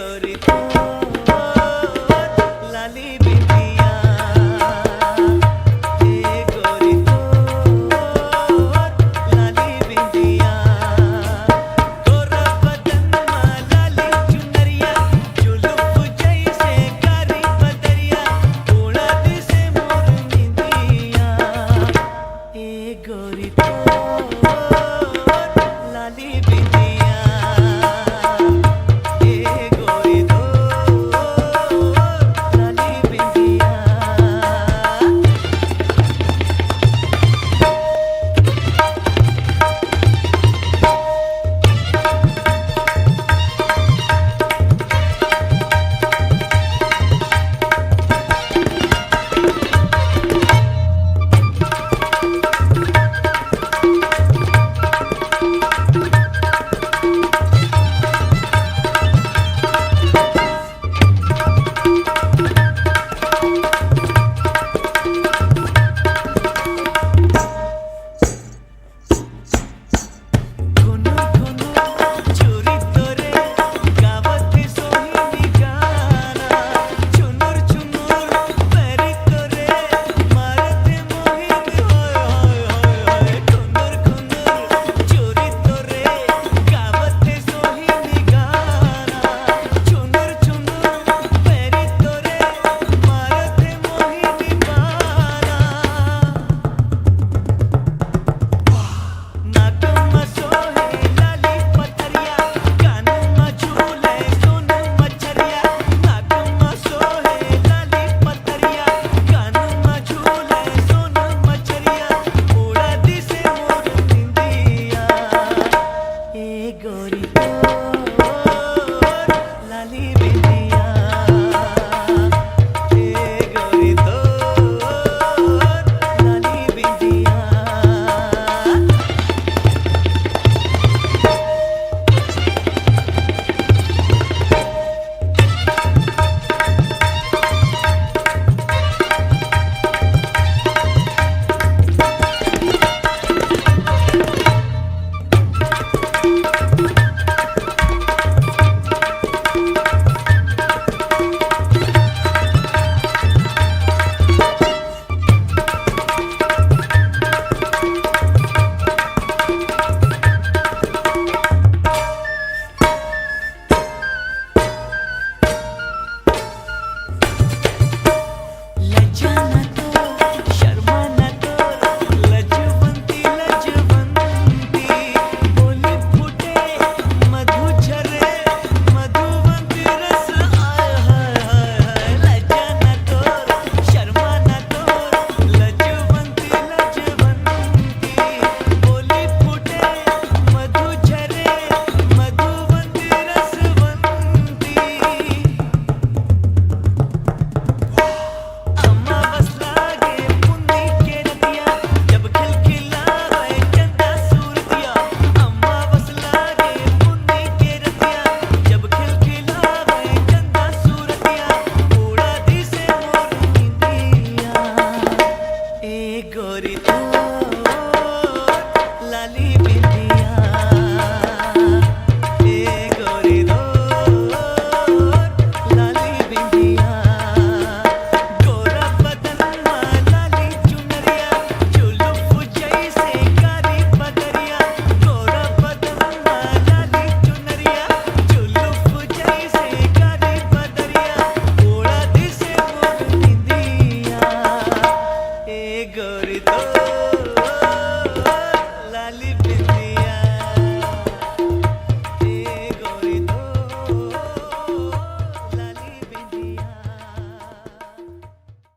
गोरी तो लाली बिंदिया गोरी तो लाली बिंदिया गोरा बदन लाली चुनरिया जुल्फ जैसे कारी बदरिया उड़ा दिसे मोर निंदिया गोरी तो लाली बिंदिया गोरी तो लाली बिंदिया गोरी तो लाली बिंदिया गोरी तो लाली बिंदिया गोरी तो लाली बिंदिया गोरी तो लाली बिंदिया गोरा बदन लाली चुनरिया जुल्फ जैसे कारी बदरिया गोरा बदन लाली चुनरिया जुल्फ जैसे कारी बदरिया उड़ा दिसे मोर निंदिया गोरी तो लाली